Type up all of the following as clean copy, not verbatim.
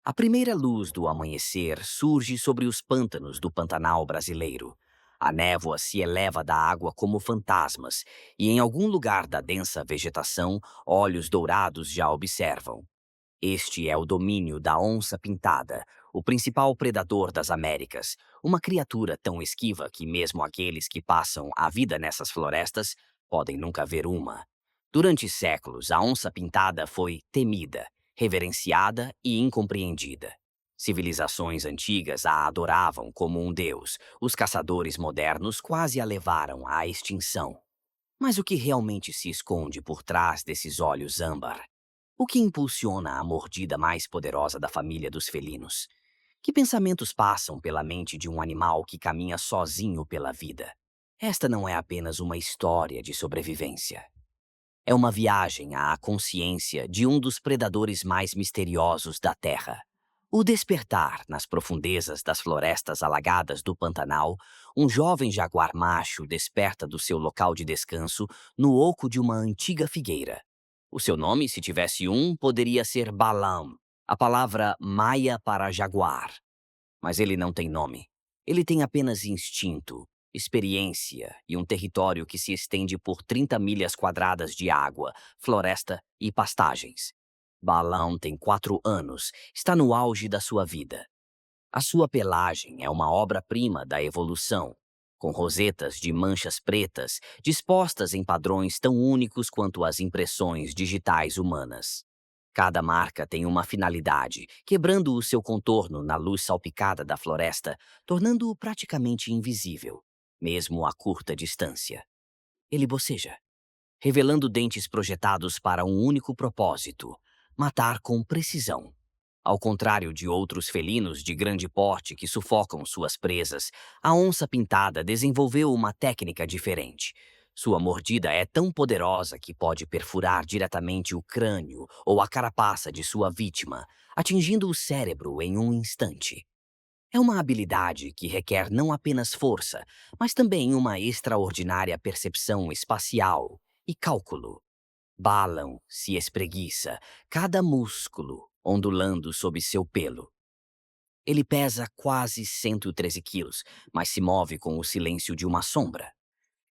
A primeira luz do amanhecer surge sobre os pântanos do Pantanal brasileiro. A névoa se eleva da água como fantasmas, e em algum lugar da densa vegetação, olhos dourados já observam. Este é o domínio da onça-pintada, o principal predador das Américas, uma criatura tão esquiva que mesmo aqueles que passam a vida nessas florestas podem nunca ver uma. Durante séculos, a onça-pintada foi temida, reverenciada e incompreendida. Civilizações antigas a adoravam como um deus. Os caçadores modernos quase a levaram à extinção. Mas o que realmente se esconde por trás desses olhos âmbar? O que impulsiona a mordida mais poderosa da família dos felinos? Que pensamentos passam pela mente de um animal que caminha sozinho pela vida? Esta não é apenas uma história de sobrevivência. É uma viagem à consciência de um dos predadores mais misteriosos da Terra. O despertar nas profundezas das florestas alagadas do Pantanal, um jovem jaguar macho desperta do seu local de descanso no oco de uma antiga figueira. O seu nome, se tivesse um, poderia ser Balam, a palavra maia para jaguar. Mas ele não tem nome. Ele tem apenas instinto, experiência e um território que se estende por 30 milhas quadradas de água, floresta e pastagens. Balão tem 4 anos, está no auge da sua vida. A sua pelagem é uma obra-prima da evolução, com rosetas de manchas pretas dispostas em padrões tão únicos quanto as impressões digitais humanas. Cada marca tem uma finalidade, quebrando o seu contorno na luz salpicada da floresta, tornando-o praticamente invisível, mesmo a curta distância. Ele boceja, revelando dentes projetados para um único propósito: matar com precisão. Ao contrário de outros felinos de grande porte que sufocam suas presas, a onça-pintada desenvolveu uma técnica diferente. Sua mordida é tão poderosa que pode perfurar diretamente o crânio ou a carapaça de sua vítima, atingindo o cérebro em um instante. É uma habilidade que requer não apenas força, mas também uma extraordinária percepção espacial e cálculo. Balam se espreguiça, cada músculo ondulando sob seu pelo. Ele pesa quase 113 quilos, mas se move com o silêncio de uma sombra.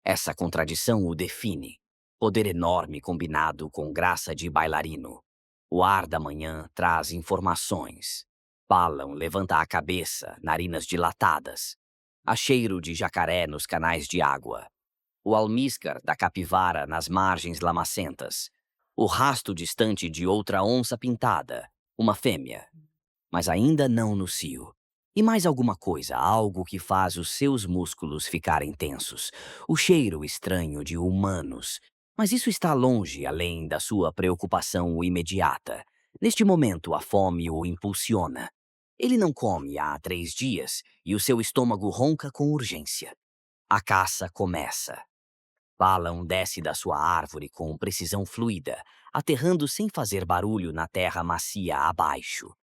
Essa contradição o define. Poder enorme combinado com graça de bailarino. O ar da manhã traz informações. Balam levanta a cabeça, narinas dilatadas. Há cheiro de jacaré nos canais de água. O almíscar da capivara nas margens lamacentas. O rasto distante de outra onça pintada, uma fêmea, mas ainda não no cio. E mais alguma coisa, algo que faz os seus músculos ficarem tensos. O cheiro estranho de humanos. Mas isso está longe, além da sua preocupação imediata. Neste momento, a fome o impulsiona. Ele não come há 3 dias e o seu estômago ronca com urgência. A caça começa. Balan desce da sua árvore com precisão fluida, aterrando sem fazer barulho na terra macia abaixo.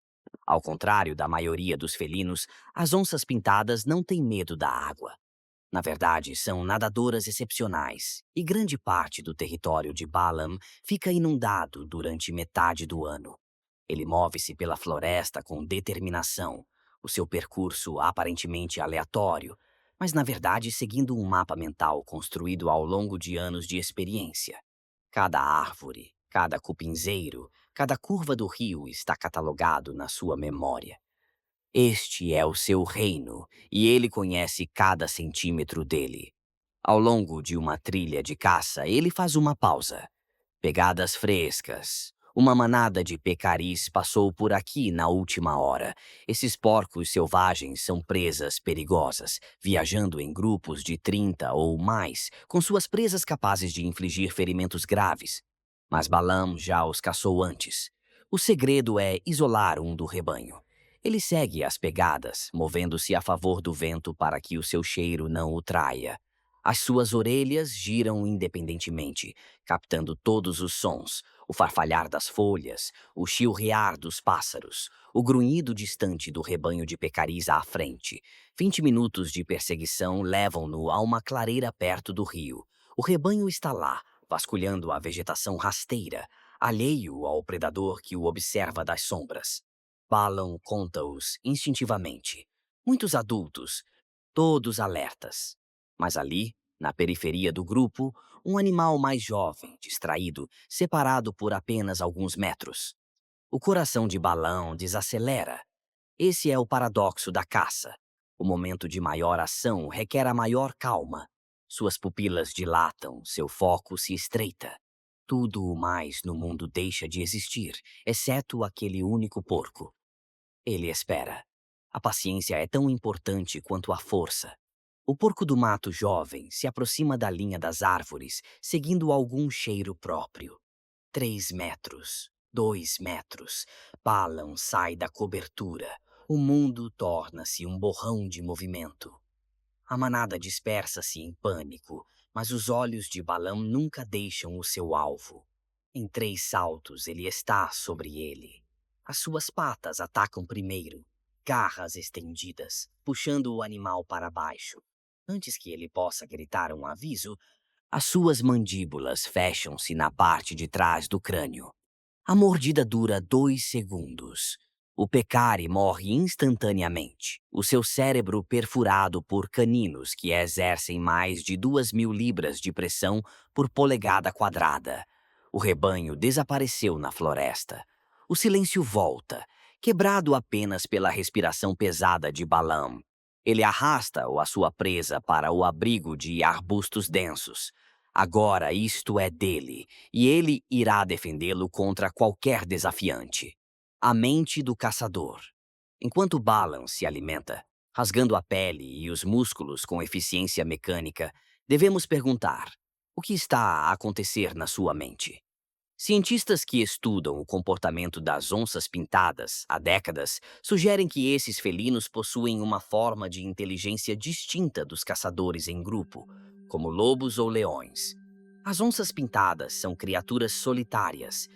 Ao contrário da maioria dos felinos, as onças pintadas não têm medo da água. Na verdade, são nadadoras excepcionais, e grande parte do território de Balam fica inundado durante metade do ano. Ele move-se pela floresta com determinação, o seu percurso aparentemente aleatório, mas na verdade seguindo um mapa mental construído ao longo de anos de experiência. Cada árvore, cada cupinzeiro, cada curva do rio está catalogado na sua memória. Este é o seu reino, e ele conhece cada centímetro dele. Ao longo de uma trilha de caça, ele faz uma pausa. Pegadas frescas. Uma manada de pecaris passou por aqui na última hora. Esses porcos selvagens são presas perigosas, viajando em grupos de 30 ou mais, com suas presas capazes de infligir ferimentos graves. Mas Balaam já os caçou antes. O segredo é isolar um do rebanho. Ele segue as pegadas, movendo-se a favor do vento para que o seu cheiro não o traia. As suas orelhas giram independentemente, captando todos os sons: o farfalhar das folhas, o chilrear dos pássaros, o grunhido distante do rebanho de pecaris à frente. 20 minutos de perseguição levam-no a uma clareira perto do rio. O rebanho está lá, vasculhando a vegetação rasteira, alheio ao predador que o observa das sombras. Balan conta-os instintivamente. Muitos adultos, todos alertas. Mas ali, na periferia do grupo, um animal mais jovem, distraído, separado por apenas alguns metros. O coração de Balão desacelera. Esse é o paradoxo da caça. O momento de maior ação requer a maior calma. Suas pupilas dilatam, seu foco se estreita. Tudo o mais no mundo deixa de existir, exceto aquele único porco. Ele espera. A paciência é tão importante quanto a força. O porco do mato jovem se aproxima da linha das árvores, seguindo algum cheiro próprio. 3 metros, 2 metros. Balan sai da cobertura. O mundo torna-se um borrão de movimento. A manada dispersa-se em pânico, mas os olhos de Balam nunca deixam o seu alvo. Em 3 saltos, ele está sobre ele. As suas patas atacam primeiro, garras estendidas, puxando o animal para baixo. Antes que ele possa gritar um aviso, as suas mandíbulas fecham-se na parte de trás do crânio. A mordida dura 2 segundos. O Pecari morre instantaneamente, o seu cérebro perfurado por caninos que exercem mais de 2.000 libras de pressão por polegada quadrada. O rebanho desapareceu na floresta. O silêncio volta, quebrado apenas pela respiração pesada de Balaam. Ele arrasta a sua presa para o abrigo de arbustos densos. Agora isto é dele, e ele irá defendê-lo contra qualquer desafiante. A mente do caçador. Enquanto Balan se alimenta, rasgando a pele e os músculos com eficiência mecânica, devemos perguntar: o que está a acontecer na sua mente? Cientistas que estudam o comportamento das onças pintadas há décadas sugerem que esses felinos possuem uma forma de inteligência distinta dos caçadores em grupo, como lobos ou leões. As onças pintadas são criaturas solitárias,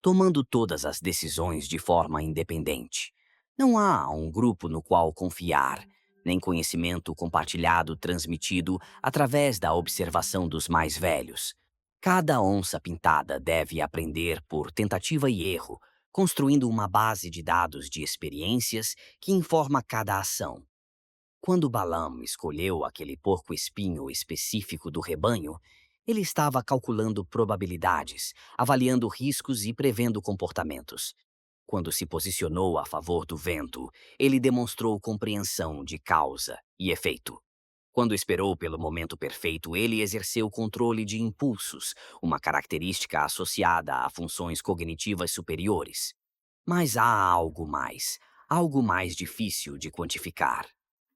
tomando todas as decisões de forma independente. Não há um grupo no qual confiar, nem conhecimento compartilhado transmitido através da observação dos mais velhos. Cada onça pintada deve aprender por tentativa e erro, construindo uma base de dados de experiências que informa cada ação. Quando Balaam escolheu aquele porco-espinho específico do rebanho, ele estava calculando probabilidades, avaliando riscos e prevendo comportamentos. Quando se posicionou a favor do vento, ele demonstrou compreensão de causa e efeito. Quando esperou pelo momento perfeito, ele exerceu controle de impulsos, uma característica associada a funções cognitivas superiores. Mas há algo mais difícil de quantificar.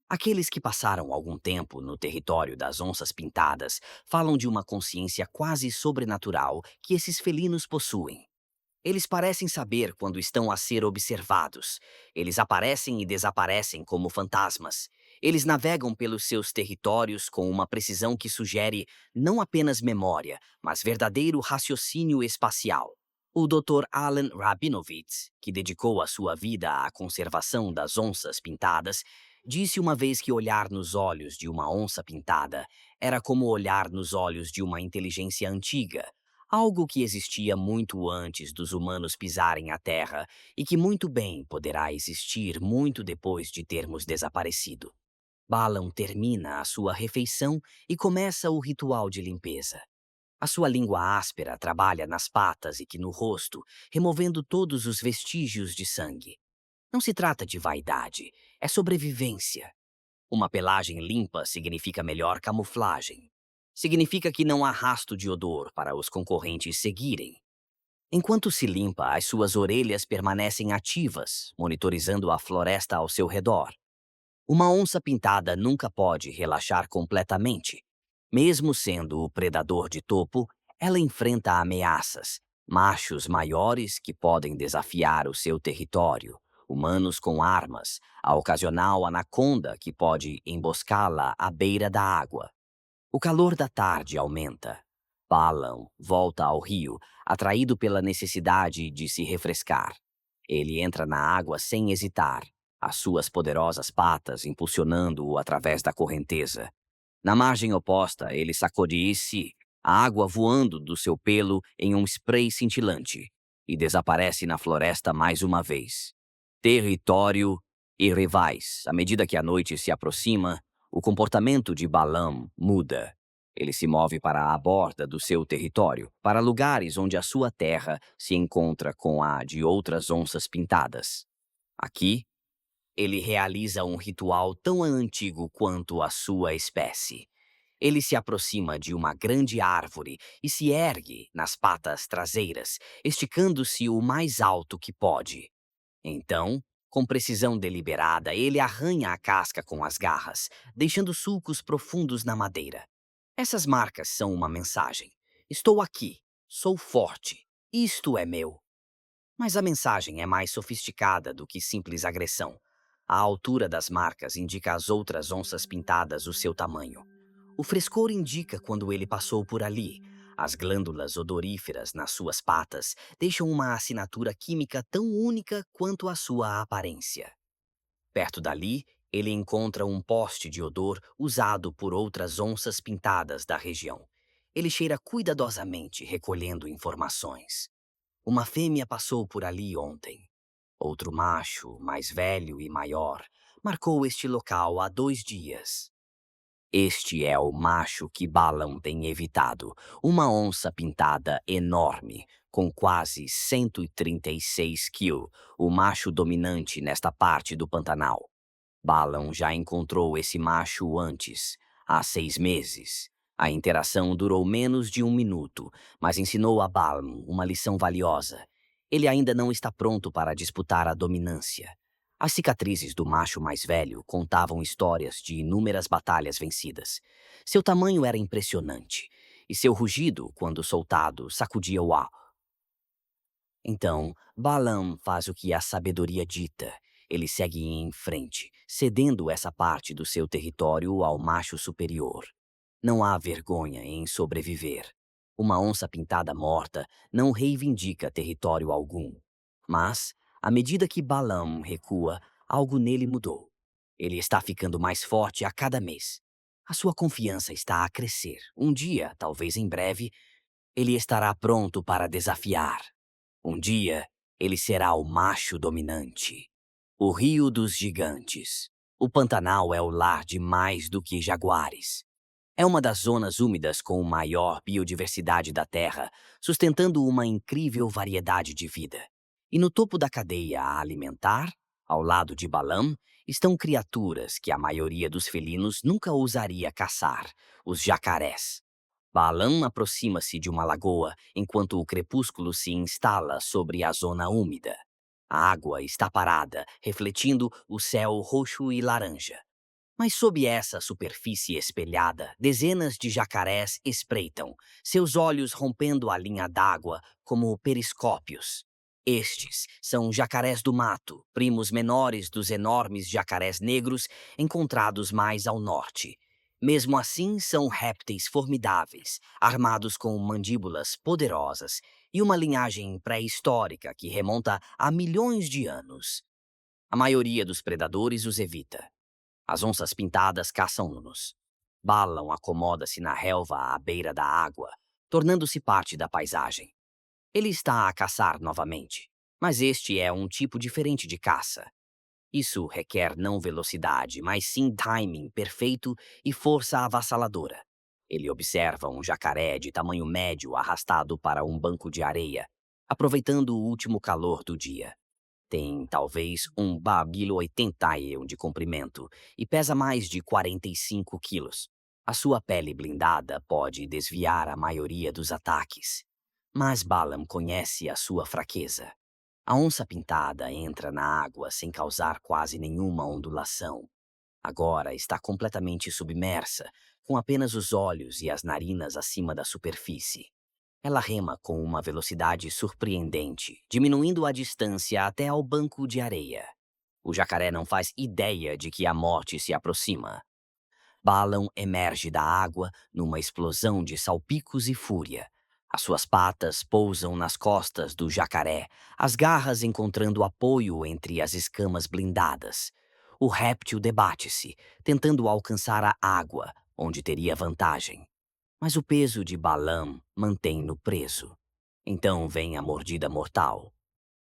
Aqueles que passaram algum tempo no território das onças pintadas falam de uma consciência quase sobrenatural que esses felinos possuem. Eles parecem saber quando estão a ser observados. Eles aparecem e desaparecem como fantasmas. Eles navegam pelos seus territórios com uma precisão que sugere não apenas memória, mas verdadeiro raciocínio espacial. O Dr. Alan Rabinovitz, que dedicou a sua vida à conservação das onças pintadas, disse uma vez que olhar nos olhos de uma onça pintada era como olhar nos olhos de uma inteligência antiga, algo que existia muito antes dos humanos pisarem a Terra e que muito bem poderá existir muito depois de termos desaparecido. Balan termina a sua refeição e começa o ritual de limpeza. A sua língua áspera trabalha nas patas e que no rosto, removendo todos os vestígios de sangue. Não se trata de vaidade, é sobrevivência. Uma pelagem limpa significa melhor camuflagem. Significa que não há rastro de odor para os concorrentes seguirem. Enquanto se limpa, as suas orelhas permanecem ativas, monitorizando a floresta ao seu redor. Uma onça pintada nunca pode relaxar completamente. Mesmo sendo o predador de topo, ela enfrenta ameaças, machos maiores que podem desafiar o seu território, humanos com armas, a ocasional anaconda que pode emboscá-la à beira da água. O calor da tarde aumenta. Balan volta ao rio, atraído pela necessidade de se refrescar. Ele entra na água sem hesitar, as suas poderosas patas impulsionando-o através da correnteza. Na margem oposta, ele sacode-se, a água voando do seu pelo em um spray cintilante, e desaparece na floresta mais uma vez. Território e rivais. À medida que a noite se aproxima, o comportamento de Balaam muda. Ele se move para a borda do seu território, para lugares onde a sua terra se encontra com a de outras onças pintadas. Aqui, ele realiza um ritual tão antigo quanto a sua espécie. Ele se aproxima de uma grande árvore e se ergue nas patas traseiras, esticando-se o mais alto que pode. Então, com precisão deliberada, ele arranha a casca com as garras, deixando sulcos profundos na madeira. Essas marcas são uma mensagem. Estou aqui, sou forte, isto é meu. Mas a mensagem é mais sofisticada do que simples agressão. A altura das marcas indica às outras onças pintadas o seu tamanho. O frescor indica quando ele passou por ali. As glândulas odoríferas nas suas patas deixam uma assinatura química tão única quanto a sua aparência. Perto dali, ele encontra um poste de odor usado por outras onças pintadas da região. Ele cheira cuidadosamente, recolhendo informações. Uma fêmea passou por ali ontem. Outro macho, mais velho e maior, marcou este local há 2 dias. Este é o macho que Balaam tem evitado, uma onça pintada enorme, com quase 136 quilos, o macho dominante nesta parte do Pantanal. Balaam já encontrou esse macho antes, há 6 meses. A interação durou menos de 1 minuto, mas ensinou a Balaam uma lição valiosa. Ele ainda não está pronto para disputar a dominância. As cicatrizes do macho mais velho contavam histórias de inúmeras batalhas vencidas. Seu tamanho era impressionante, e seu rugido, quando soltado, sacudia o ar. Então, Balaam faz o que a sabedoria dita. Ele segue em frente, cedendo essa parte do seu território ao macho superior. Não há vergonha em sobreviver. Uma onça pintada morta não reivindica território algum. Mas, à medida que Balaam recua, algo nele mudou. Ele está ficando mais forte a cada mês. A sua confiança está a crescer. Um dia, talvez em breve, ele estará pronto para desafiar. Um dia, ele será o macho dominante. O Rio dos Gigantes. O Pantanal é o lar de mais do que jaguares. É uma das zonas úmidas com maior biodiversidade da Terra, sustentando uma incrível variedade de vida. E no topo da cadeia alimentar, ao lado de Balaam, estão criaturas que a maioria dos felinos nunca ousaria caçar, os jacarés. Balaam aproxima-se de uma lagoa enquanto o crepúsculo se instala sobre a zona úmida. A água está parada, refletindo o céu roxo e laranja. Mas sob essa superfície espelhada, dezenas de jacarés espreitam, seus olhos rompendo a linha d'água como periscópios. Estes são jacarés do mato, primos menores dos enormes jacarés negros encontrados mais ao norte. Mesmo assim, são répteis formidáveis, armados com mandíbulas poderosas e uma linhagem pré-histórica que remonta a milhões de anos. A maioria dos predadores os evita. As onças pintadas caçam-nos. Balaam acomoda-se na relva à beira da água, tornando-se parte da paisagem. Ele está a caçar novamente, mas este é um tipo diferente de caça. Isso requer não velocidade, mas sim timing perfeito e força avassaladora. Ele observa um jacaré de tamanho médio arrastado para um banco de areia, aproveitando o último calor do dia. Tem talvez um babilo 81 de comprimento e pesa mais de 45 quilos. A sua pele blindada pode desviar a maioria dos ataques. Mas Balaam conhece a sua fraqueza. A onça pintada entra na água sem causar quase nenhuma ondulação. Agora está completamente submersa, com apenas os olhos e as narinas acima da superfície. Ela rema com uma velocidade surpreendente, diminuindo a distância até ao banco de areia. O jacaré não faz ideia de que a morte se aproxima. Balaam emerge da água numa explosão de salpicos e fúria. As suas patas pousam nas costas do jacaré, as garras encontrando apoio entre as escamas blindadas. O réptil debate-se, tentando alcançar a água, onde teria vantagem. Mas o peso de Balaam mantém-no preso. Então vem a mordida mortal.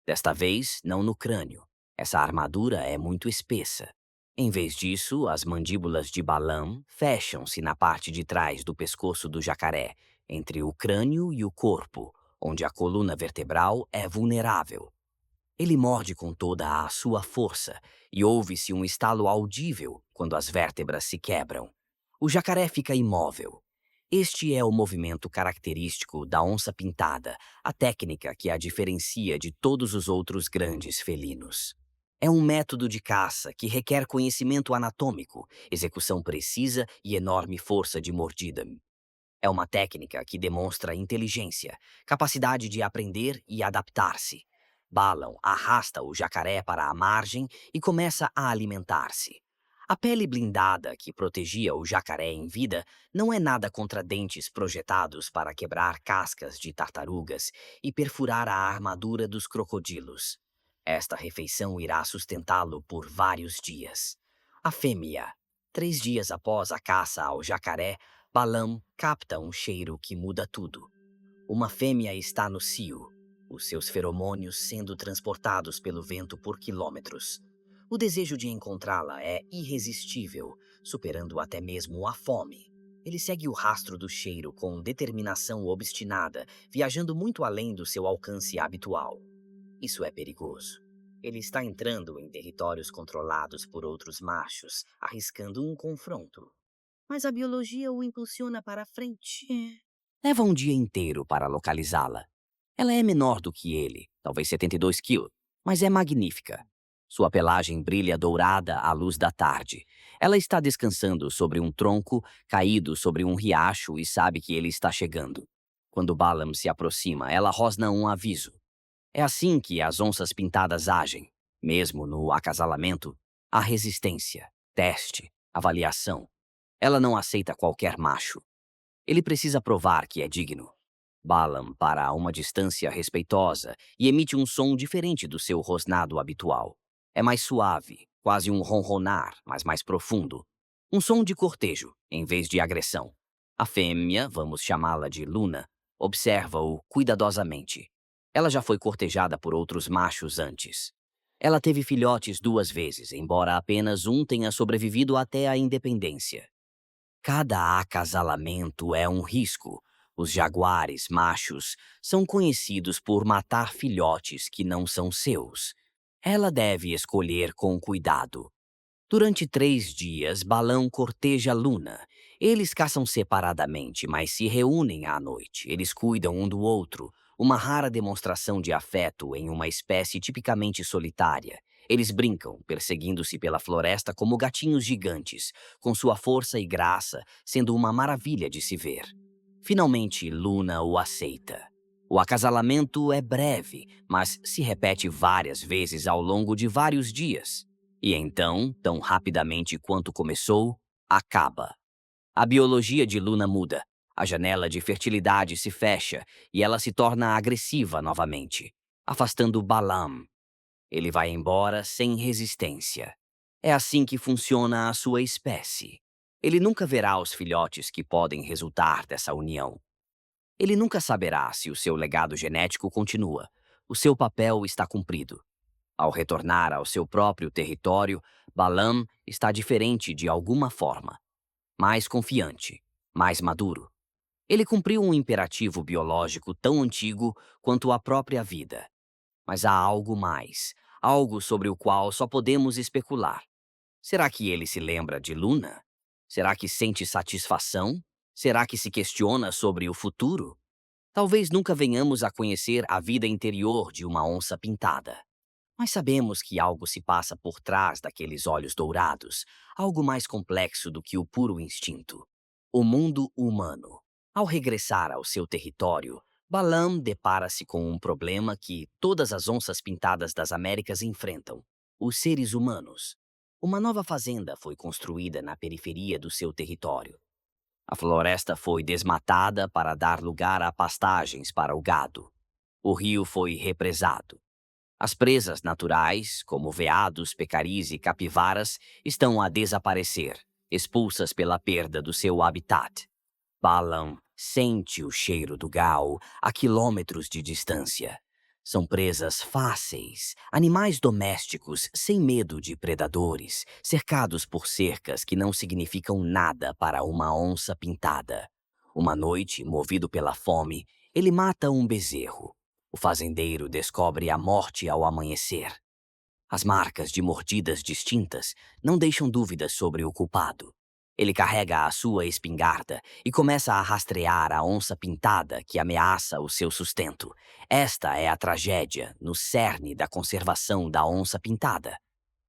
Desta vez, não no crânio. Essa armadura é muito espessa. Em vez disso, as mandíbulas de Balaam fecham-se na parte de trás do pescoço do jacaré, entre o crânio e o corpo, onde a coluna vertebral é vulnerável. Ele morde com toda a sua força e ouve-se um estalo audível quando as vértebras se quebram. O jacaré fica imóvel. Este é o movimento característico da onça-pintada, a técnica que a diferencia de todos os outros grandes felinos. É um método de caça que requer conhecimento anatômico, execução precisa e enorme força de mordida. É uma técnica que demonstra inteligência, capacidade de aprender e adaptar-se. Balaam arrasta o jacaré para a margem e começa a alimentar-se. A pele blindada que protegia o jacaré em vida não é nada contra dentes projetados para quebrar cascas de tartarugas e perfurar a armadura dos crocodilos. Esta refeição irá sustentá-lo por vários dias. A fêmea, 3 dias após a caça ao jacaré, Balaam capta um cheiro que muda tudo. Uma fêmea está no cio, os seus feromônios sendo transportados pelo vento por quilômetros. O desejo de encontrá-la é irresistível, superando até mesmo a fome. Ele segue o rastro do cheiro com determinação obstinada, viajando muito além do seu alcance habitual. Isso é perigoso. Ele está entrando em territórios controlados por outros machos, arriscando um confronto. Mas a biologia o impulsiona para a frente. Leva um dia inteiro para localizá-la. Ela é menor do que ele, talvez 72 quilos, mas é magnífica. Sua pelagem brilha dourada à luz da tarde. Ela está descansando sobre um tronco caído sobre um riacho e sabe que ele está chegando. Quando Balaam se aproxima, ela rosna um aviso. É assim que as onças pintadas agem. Mesmo no acasalamento, há resistência, teste, avaliação. Ela não aceita qualquer macho. Ele precisa provar que é digno. Balaam para a uma distância respeitosa e emite um som diferente do seu rosnado habitual. É mais suave, quase um ronronar, mas mais profundo. Um som de cortejo, em vez de agressão. A fêmea, vamos chamá-la de Luna, observa-o cuidadosamente. Ela já foi cortejada por outros machos antes. Ela teve filhotes 2 vezes, embora apenas um tenha sobrevivido até a independência. Cada acasalamento é um risco. Os jaguares machos são conhecidos por matar filhotes que não são seus. Ela deve escolher com cuidado. Durante 3 dias, Balão corteja Luna. Eles caçam separadamente, mas se reúnem à noite. Eles cuidam um do outro, uma rara demonstração de afeto em uma espécie tipicamente solitária. Eles brincam, perseguindo-se pela floresta como gatinhos gigantes, com sua força e graça sendo uma maravilha de se ver. Finalmente, Luna o aceita. O acasalamento é breve, mas se repete várias vezes ao longo de vários dias. E então, tão rapidamente quanto começou, acaba. A biologia de Luna muda. A janela de fertilidade se fecha e ela se torna agressiva novamente, afastando Balaam. Ele vai embora sem resistência. É assim que funciona a sua espécie. Ele nunca verá os filhotes que podem resultar dessa união. Ele nunca saberá se o seu legado genético continua. O seu papel está cumprido. Ao retornar ao seu próprio território, Balaam está diferente de alguma forma. Mais confiante, mais maduro. Ele cumpriu um imperativo biológico tão antigo quanto a própria vida. Mas há algo mais, algo sobre o qual só podemos especular. Será que ele se lembra de Luna? Será que sente satisfação? Será que se questiona sobre o futuro? Talvez nunca venhamos a conhecer a vida interior de uma onça pintada. Mas sabemos que algo se passa por trás daqueles olhos dourados, algo mais complexo do que o puro instinto. O mundo humano. Ao regressar ao seu território, Balaam depara-se com um problema que todas as onças pintadas das Américas enfrentam: os seres humanos. Uma nova fazenda foi construída na periferia do seu território. A floresta foi desmatada para dar lugar a pastagens para o gado. O rio foi represado. As presas naturais, como veados, pecaris e capivaras, estão a desaparecer, expulsas pela perda do seu habitat. Balaam sente o cheiro do gal a quilômetros de distância. São presas fáceis, animais domésticos sem medo de predadores, cercados por cercas que não significam nada para uma onça pintada. Uma noite, movido pela fome, ele mata um bezerro. O fazendeiro descobre a morte ao amanhecer. As marcas de mordidas distintas não deixam dúvidas sobre o culpado. Ele carrega a sua espingarda e começa a rastrear a onça pintada que ameaça o seu sustento. Esta é a tragédia no cerne da conservação da onça pintada.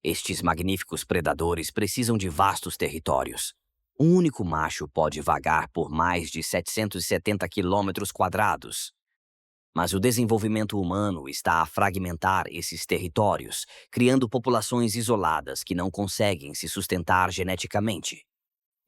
Estes magníficos predadores precisam de vastos territórios. Um único macho pode vagar por mais de 770 quilômetros quadrados. Mas o desenvolvimento humano está a fragmentar esses territórios, criando populações isoladas que não conseguem se sustentar geneticamente.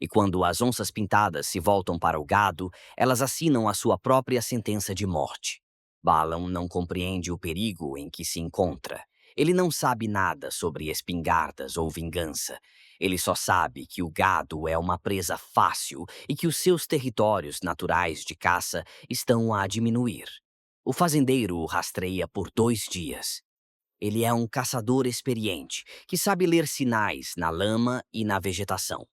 E quando as onças pintadas se voltam para o gado, elas assinam a sua própria sentença de morte. Balaam não compreende o perigo em que se encontra. Ele não sabe nada sobre espingardas ou vingança. Ele só sabe que o gado é uma presa fácil e que os seus territórios naturais de caça estão a diminuir. O fazendeiro o rastreia por 2 dias. Ele é um caçador experiente, que sabe ler sinais na lama e na vegetação.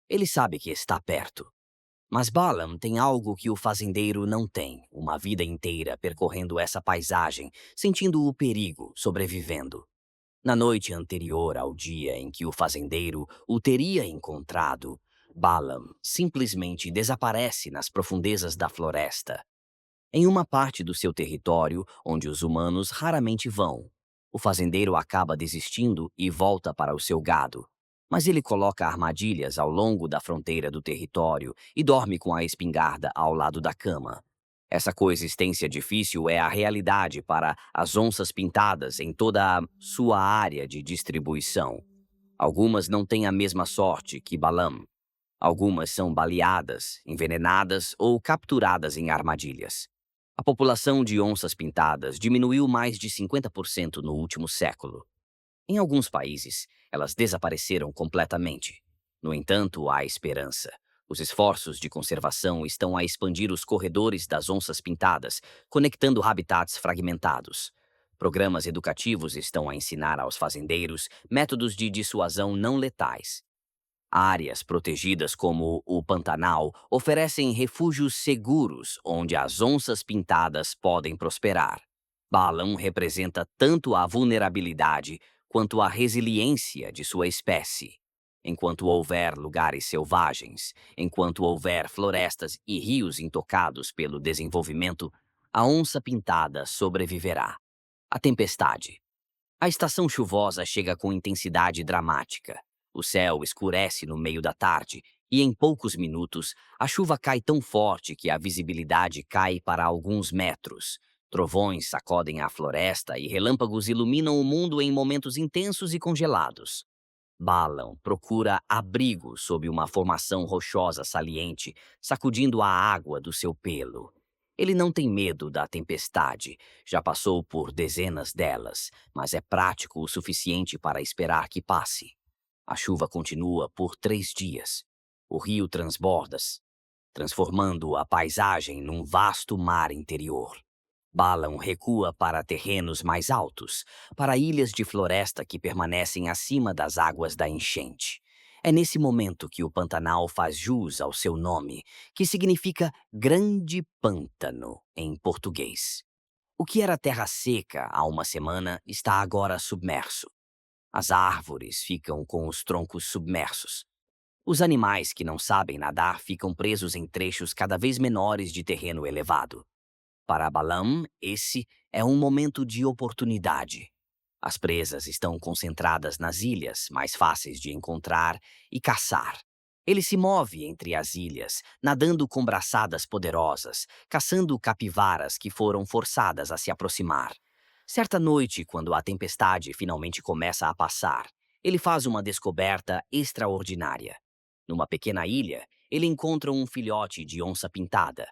Ele sabe que está perto. Mas Balaam tem algo que o fazendeiro não tem, uma vida inteira percorrendo essa paisagem, sentindo o perigo, sobrevivendo. Na noite anterior ao dia em que o fazendeiro o teria encontrado, Balaam simplesmente desaparece nas profundezas da floresta. Em uma parte do seu território onde os humanos raramente vão, o fazendeiro acaba desistindo e volta para o seu gado. Mas ele coloca armadilhas ao longo da fronteira do território e dorme com a espingarda ao lado da cama. Essa coexistência difícil é a realidade para as onças pintadas em toda a sua área de distribuição. Algumas não têm a mesma sorte que Balaam. Algumas são baleadas, envenenadas ou capturadas em armadilhas. A população de onças pintadas diminuiu mais de 50% no último século. Em alguns países, elas desapareceram completamente. No entanto, há esperança. Os esforços de conservação estão a expandir os corredores das onças pintadas, conectando habitats fragmentados. Programas educativos estão a ensinar aos fazendeiros métodos de dissuasão não letais. Áreas protegidas como o Pantanal oferecem refúgios seguros onde as onças pintadas podem prosperar. Balaam representa tanto a vulnerabilidade quanto a resiliência de sua espécie. Enquanto houver lugares selvagens, enquanto houver florestas e rios intocados pelo desenvolvimento, a onça pintada sobreviverá. A tempestade. A estação chuvosa chega com intensidade dramática. O céu escurece no meio da tarde e, em poucos minutos, a chuva cai tão forte que a visibilidade cai para alguns metros. Trovões sacodem a floresta e relâmpagos iluminam o mundo em momentos intensos e congelados. Balaam procura abrigo sob uma formação rochosa saliente, sacudindo a água do seu pelo. Ele não tem medo da tempestade, já passou por dezenas delas, mas é prático o suficiente para esperar que passe. A chuva continua por 3 dias. O rio transborda, transformando a paisagem num vasto mar interior. Balaam recua para terrenos mais altos, para ilhas de floresta que permanecem acima das águas da enchente. É nesse momento que o Pantanal faz jus ao seu nome, que significa Grande Pântano em português. O que era terra seca há uma semana está agora submerso. As árvores ficam com os troncos submersos. Os animais que não sabem nadar ficam presos em trechos cada vez menores de terreno elevado. Para Balaam, esse é um momento de oportunidade. As presas estão concentradas nas ilhas, mais fáceis de encontrar e caçar. Ele se move entre as ilhas, nadando com braçadas poderosas, caçando capivaras que foram forçadas a se aproximar. Certa noite, quando a tempestade finalmente começa a passar, ele faz uma descoberta extraordinária. Numa pequena ilha, ele encontra um filhote de onça pintada.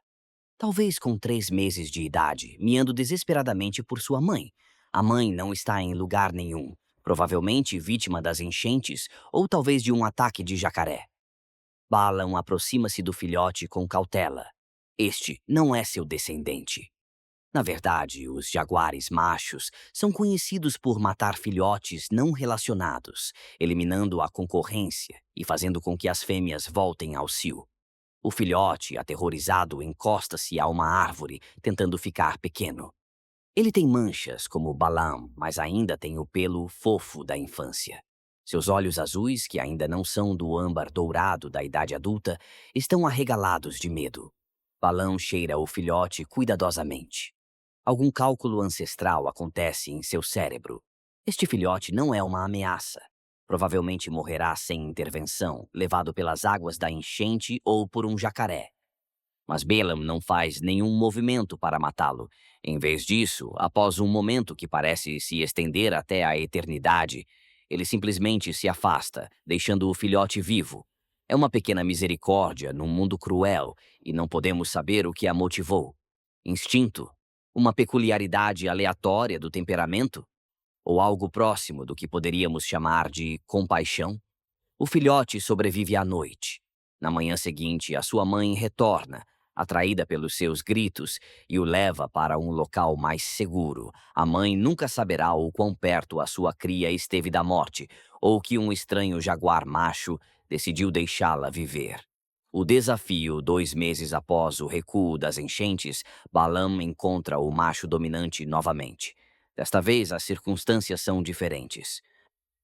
Talvez com 3 meses de idade, miando desesperadamente por sua mãe. A mãe não está em lugar nenhum, provavelmente vítima das enchentes ou talvez de um ataque de jacaré. Balaam aproxima-se do filhote com cautela. Este não é seu descendente. Na verdade, os jaguares machos são conhecidos por matar filhotes não relacionados, eliminando a concorrência e fazendo com que as fêmeas voltem ao cio. O filhote, aterrorizado, encosta-se a uma árvore, tentando ficar pequeno. Ele tem manchas como Balaam, mas ainda tem o pelo fofo da infância. Seus olhos azuis, que ainda não são do âmbar dourado da idade adulta, estão arregalados de medo. Balaam cheira o filhote cuidadosamente. Algum cálculo ancestral acontece em seu cérebro. Este filhote não é uma ameaça. Provavelmente morrerá sem intervenção, levado pelas águas da enchente ou por um jacaré. Mas Balaam não faz nenhum movimento para matá-lo. Em vez disso, após um momento que parece se estender até a eternidade, ele simplesmente se afasta, deixando o filhote vivo. É uma pequena misericórdia num mundo cruel e não podemos saber o que a motivou. Instinto? Uma peculiaridade aleatória do temperamento? Ou algo próximo do que poderíamos chamar de compaixão? O filhote sobrevive à noite. Na manhã seguinte, a sua mãe retorna, atraída pelos seus gritos, e o leva para um local mais seguro. A mãe nunca saberá o quão perto a sua cria esteve da morte, ou que um estranho jaguar macho decidiu deixá-la viver. O desafio, 2 meses após o recuo das enchentes, Balaam encontra o macho dominante novamente. Desta vez, as circunstâncias são diferentes.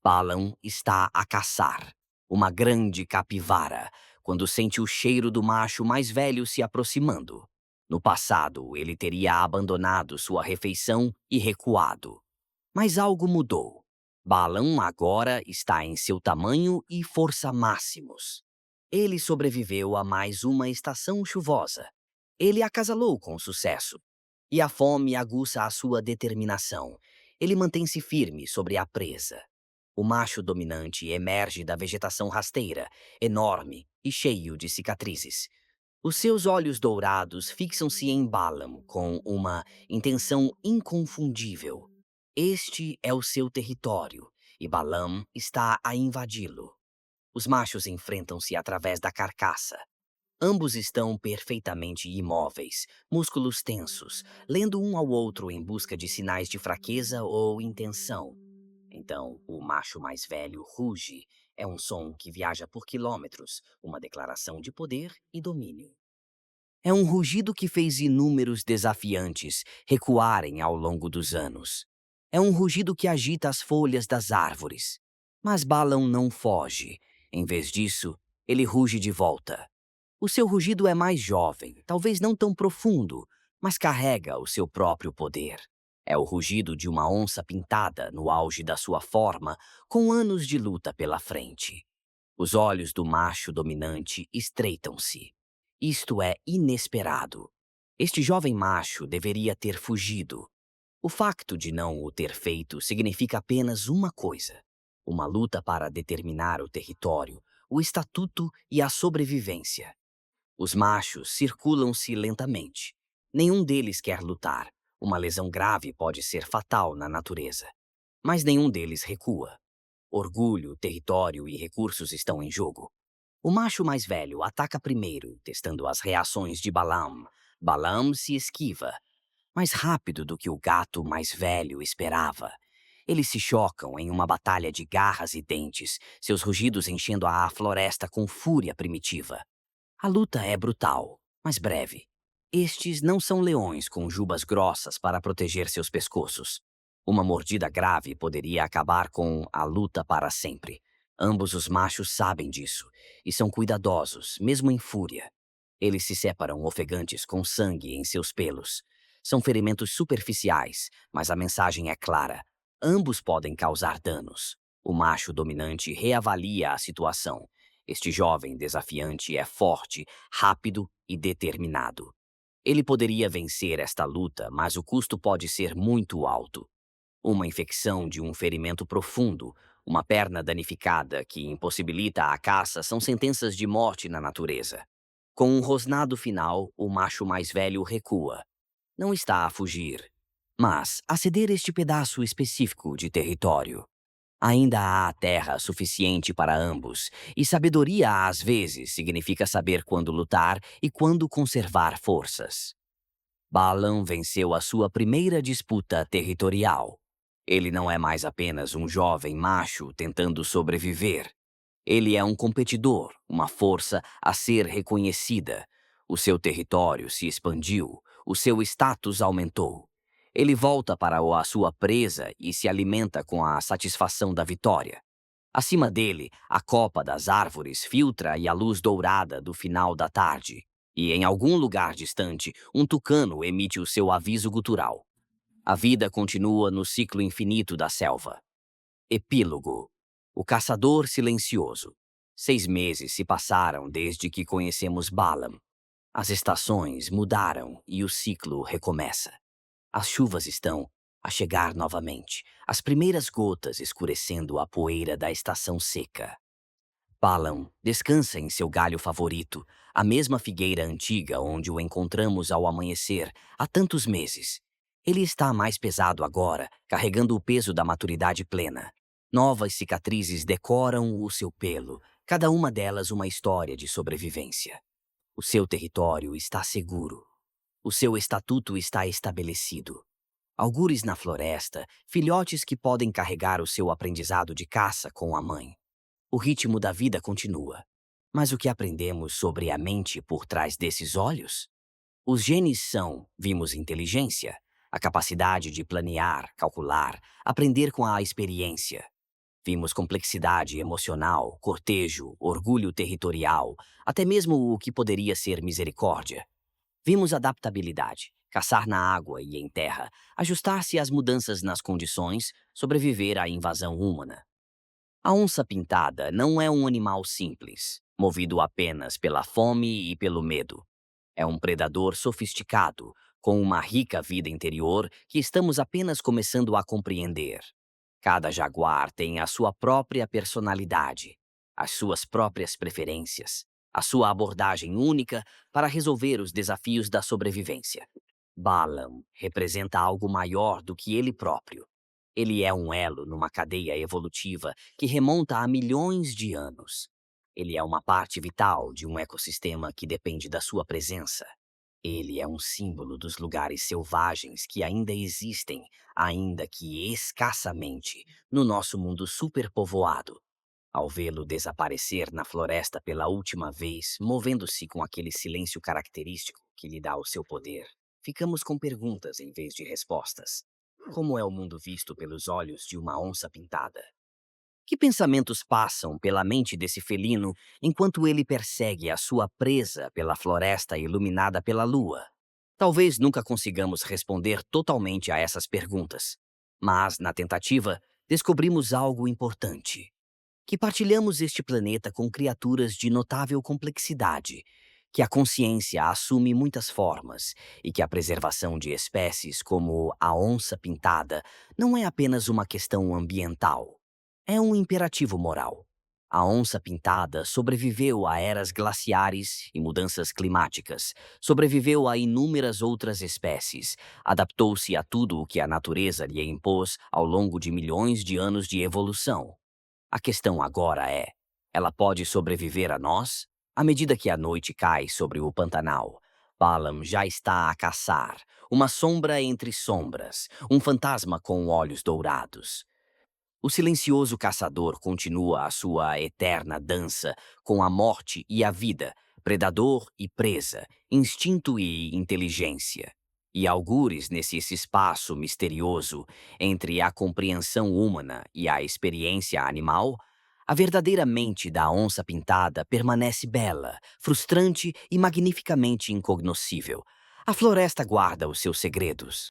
Balaam está a caçar uma grande capivara quando sente o cheiro do macho mais velho se aproximando. No passado, ele teria abandonado sua refeição e recuado. Mas algo mudou. Balaam agora está em seu tamanho e força máximos. Ele sobreviveu a mais uma estação chuvosa. Ele acasalou com sucesso. E a fome aguça a sua determinação. Ele mantém-se firme sobre a presa. O macho dominante emerge da vegetação rasteira, enorme e cheio de cicatrizes. Os seus olhos dourados fixam-se em Balaam com uma intenção inconfundível. Este é o seu território e Balaam está a invadi-lo. Os machos enfrentam-se através da carcaça. Ambos estão perfeitamente imóveis, músculos tensos, lendo um ao outro em busca de sinais de fraqueza ou intenção. Então, o macho mais velho ruge. É um som que viaja por quilômetros, uma declaração de poder e domínio. É um rugido que fez inúmeros desafiantes recuarem ao longo dos anos. É um rugido que agita as folhas das árvores. Mas Balaam não foge. Em vez disso, ele ruge de volta. O seu rugido é mais jovem, talvez não tão profundo, mas carrega o seu próprio poder. É o rugido de uma onça pintada no auge da sua forma, com anos de luta pela frente. Os olhos do macho dominante estreitam-se. Isto é inesperado. Este jovem macho deveria ter fugido. O facto de não o ter feito significa apenas uma coisa: uma luta para determinar o território, o estatuto e a sobrevivência. Os machos circulam-se lentamente. Nenhum deles quer lutar. Uma lesão grave pode ser fatal na natureza. Mas nenhum deles recua. Orgulho, território e recursos estão em jogo. O macho mais velho ataca primeiro, testando as reações de Balaam. Balaam se esquiva, mais rápido do que o gato mais velho esperava. Eles se chocam em uma batalha de garras e dentes, seus rugidos enchendo a floresta com fúria primitiva. A luta é brutal, mas breve. Estes não são leões com jubas grossas para proteger seus pescoços. Uma mordida grave poderia acabar com a luta para sempre. Ambos os machos sabem disso e são cuidadosos, mesmo em fúria. Eles se separam ofegantes com sangue em seus pelos. São ferimentos superficiais, mas a mensagem é clara. Ambos podem causar danos. O macho dominante reavalia a situação. Este jovem desafiante é forte, rápido e determinado. Ele poderia vencer esta luta, mas o custo pode ser muito alto. Uma infecção de um ferimento profundo, uma perna danificada que impossibilita a caça são sentenças de morte na natureza. Com um rosnado final, o macho mais velho recua. Não está a fugir, mas a ceder este pedaço específico de território. Ainda há terra suficiente para ambos, e sabedoria às vezes significa saber quando lutar e quando conservar forças. Balan venceu a sua primeira disputa territorial. Ele não é mais apenas um jovem macho tentando sobreviver. Ele é um competidor, uma força a ser reconhecida. O seu território se expandiu, o seu status aumentou. Ele volta para a sua presa e se alimenta com a satisfação da vitória. Acima dele, a copa das árvores filtra e a luz dourada do final da tarde. E em algum lugar distante, um tucano emite o seu aviso gutural. A vida continua no ciclo infinito da selva. Epílogo. O caçador silencioso. 6 meses se passaram desde que conhecemos Balaam. As estações mudaram e o ciclo recomeça. As chuvas estão a chegar novamente, as primeiras gotas escurecendo a poeira da estação seca. Balaam descansa em seu galho favorito, a mesma figueira antiga onde o encontramos ao amanhecer há tantos meses. Ele está mais pesado agora, carregando o peso da maturidade plena. Novas cicatrizes decoram o seu pelo, cada uma delas uma história de sobrevivência. O seu território está seguro. O seu estatuto está estabelecido. Algures na floresta, filhotes que podem carregar o seu aprendizado de caça com a mãe. O ritmo da vida continua. Mas o que aprendemos sobre a mente por trás desses olhos? Os genes são, vimos inteligência, a capacidade de planear, calcular, aprender com a experiência. Vimos complexidade emocional, cortejo, orgulho territorial, até mesmo o que poderia ser misericórdia. Vimos adaptabilidade, caçar na água e em terra, ajustar-se às mudanças nas condições, sobreviver à invasão humana. A onça-pintada não é um animal simples, movido apenas pela fome e pelo medo. É um predador sofisticado, com uma rica vida interior que estamos apenas começando a compreender. Cada jaguar tem a sua própria personalidade, as suas próprias preferências, a sua abordagem única para resolver os desafios da sobrevivência. Balaam representa algo maior do que ele próprio. Ele é um elo numa cadeia evolutiva que remonta a milhões de anos. Ele é uma parte vital de um ecossistema que depende da sua presença. Ele é um símbolo dos lugares selvagens que ainda existem, ainda que escassamente, no nosso mundo superpovoado. Ao vê-lo desaparecer na floresta pela última vez, movendo-se com aquele silêncio característico que lhe dá o seu poder, ficamos com perguntas em vez de respostas. Como é o mundo visto pelos olhos de uma onça pintada? Que pensamentos passam pela mente desse felino enquanto ele persegue a sua presa pela floresta iluminada pela lua? Talvez nunca consigamos responder totalmente a essas perguntas, mas, na tentativa, descobrimos algo importante: que partilhamos este planeta com criaturas de notável complexidade, que a consciência assume muitas formas e que a preservação de espécies como a onça-pintada não é apenas uma questão ambiental. É um imperativo moral. A onça-pintada sobreviveu a eras glaciares e mudanças climáticas, sobreviveu a inúmeras outras espécies, adaptou-se a tudo o que a natureza lhe impôs ao longo de milhões de anos de evolução. A questão agora é: ela pode sobreviver a nós? À medida que a noite cai sobre o Pantanal, Balaam já está a caçar, uma sombra entre sombras, um fantasma com olhos dourados. O silencioso caçador continua a sua eterna dança com a morte e a vida, predador e presa, instinto e inteligência. E algures nesse espaço misterioso entre a compreensão humana e a experiência animal, a verdadeira mente da onça pintada permanece bela, frustrante e magnificamente incognoscível. A floresta guarda os seus segredos.